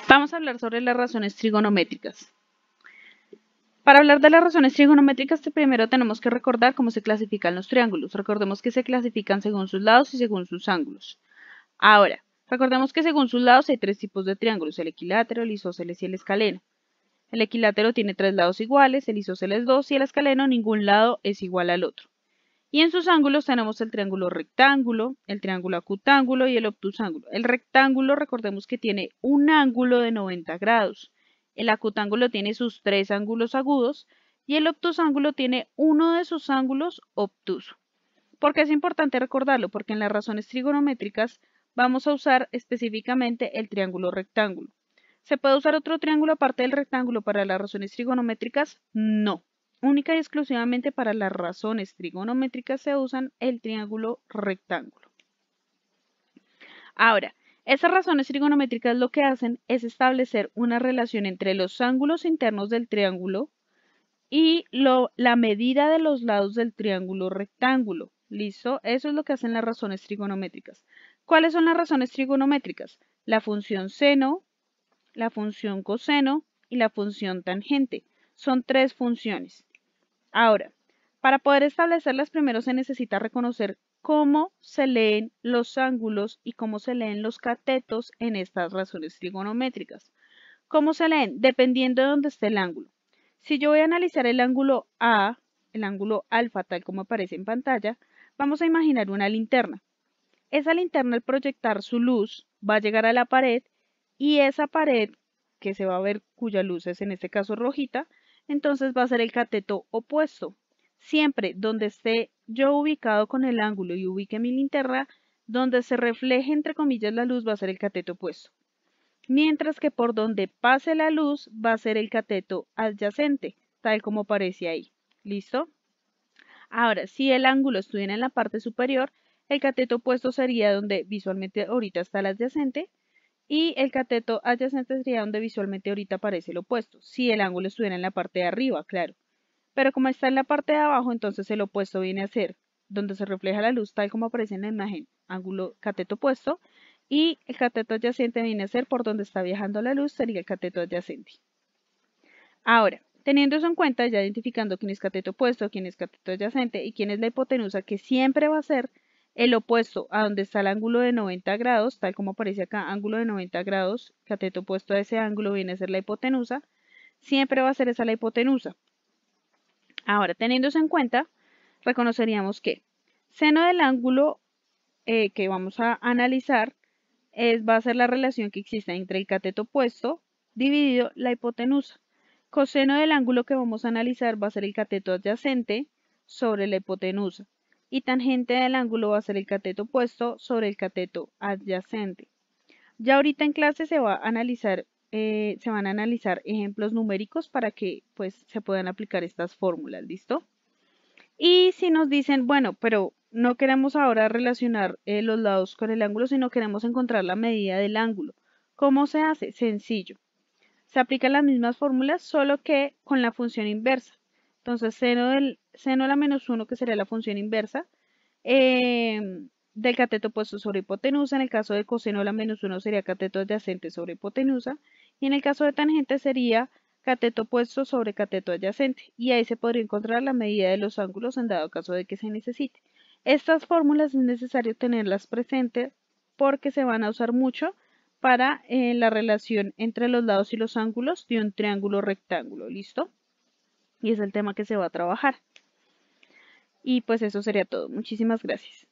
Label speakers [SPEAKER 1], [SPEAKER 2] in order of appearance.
[SPEAKER 1] Vamos a hablar sobre las razones trigonométricas. Para hablar de las razones trigonométricas, primero tenemos que recordar cómo se clasifican los triángulos. Recordemos que se clasifican según sus lados y según sus ángulos. Ahora, recordemos que según sus lados hay tres tipos de triángulos, el equilátero, el isósceles y el escaleno. El equilátero tiene tres lados iguales, el isósceles dos y el escaleno ningún lado es igual al otro. Y en sus ángulos tenemos el triángulo rectángulo, el triángulo acutángulo y el obtusángulo. El rectángulo, recordemos que tiene un ángulo de 90 grados. El acutángulo tiene sus tres ángulos agudos y el obtusángulo tiene uno de sus ángulos obtuso. ¿Por qué es importante recordarlo? Porque en las razones trigonométricas vamos a usar específicamente el triángulo rectángulo. ¿Se puede usar otro triángulo aparte del rectángulo para las razones trigonométricas? No. Única y exclusivamente para las razones trigonométricas se usan el triángulo rectángulo. Ahora, esas razones trigonométricas lo que hacen es establecer una relación entre los ángulos internos del triángulo y la medida de los lados del triángulo rectángulo. ¿Listo? Eso es lo que hacen las razones trigonométricas. ¿Cuáles son las razones trigonométricas? La función seno, la función coseno y la función tangente. Son tres funciones. Ahora, para poder establecerlas, primero se necesita reconocer cómo se leen los ángulos y cómo se leen los catetos en estas razones trigonométricas. ¿Cómo se leen? Dependiendo de dónde esté el ángulo. Si yo voy a analizar el ángulo A, el ángulo alfa tal como aparece en pantalla, vamos a imaginar una linterna. Esa linterna al proyectar su luz va a llegar a la pared y esa pared que se va a ver cuya luz es en este caso rojita, entonces va a ser el cateto opuesto. Siempre donde esté yo ubicado con el ángulo y ubique mi linterna, donde se refleje entre comillas la luz va a ser el cateto opuesto. Mientras que por donde pase la luz va a ser el cateto adyacente, tal como aparece ahí. ¿Listo? Ahora, si el ángulo estuviera en la parte superior, el cateto opuesto sería donde visualmente ahorita está el adyacente y el cateto adyacente sería donde visualmente ahorita aparece el opuesto, si el ángulo estuviera en la parte de arriba, claro. Pero como está en la parte de abajo, entonces el opuesto viene a ser donde se refleja la luz, tal como aparece en la imagen, ángulo cateto opuesto, y el cateto adyacente viene a ser por donde está viajando la luz, sería el cateto adyacente. Ahora, teniendo eso en cuenta, ya identificando quién es cateto opuesto, quién es cateto adyacente y quién es la hipotenusa, que siempre va a ser el opuesto a donde está el ángulo de 90 grados, tal como aparece acá, ángulo de 90 grados, cateto opuesto a ese ángulo viene a ser la hipotenusa, siempre va a ser esa la hipotenusa. Ahora, teniendo eso en cuenta, reconoceríamos que seno del ángulo que vamos a analizar va a ser la relación que existe entre el cateto opuesto dividido la hipotenusa. Coseno del ángulo que vamos a analizar va a ser el cateto adyacente sobre la hipotenusa y tangente del ángulo va a ser el cateto opuesto sobre el cateto adyacente. Ya ahorita en clase se van a analizar ejemplos numéricos para que pues se puedan aplicar estas fórmulas, ¿listo? Y si nos dicen, bueno, pero no queremos ahora relacionar los lados con el ángulo, sino queremos encontrar la medida del ángulo. ¿Cómo se hace? Sencillo. Se aplican las mismas fórmulas, solo que con la función inversa. Entonces, seno a la menos 1, que sería la función inversa, del cateto opuesto sobre hipotenusa. En el caso de coseno a la menos 1 sería cateto adyacente sobre hipotenusa. Y en el caso de tangente sería cateto opuesto sobre cateto adyacente. Y ahí se podría encontrar la medida de los ángulos en dado caso de que se necesite. Estas fórmulas es necesario tenerlas presentes porque se van a usar mucho para la relación entre los lados y los ángulos de un triángulo rectángulo, ¿listo? Y es el tema que se va a trabajar. Y pues eso sería todo. Muchísimas gracias.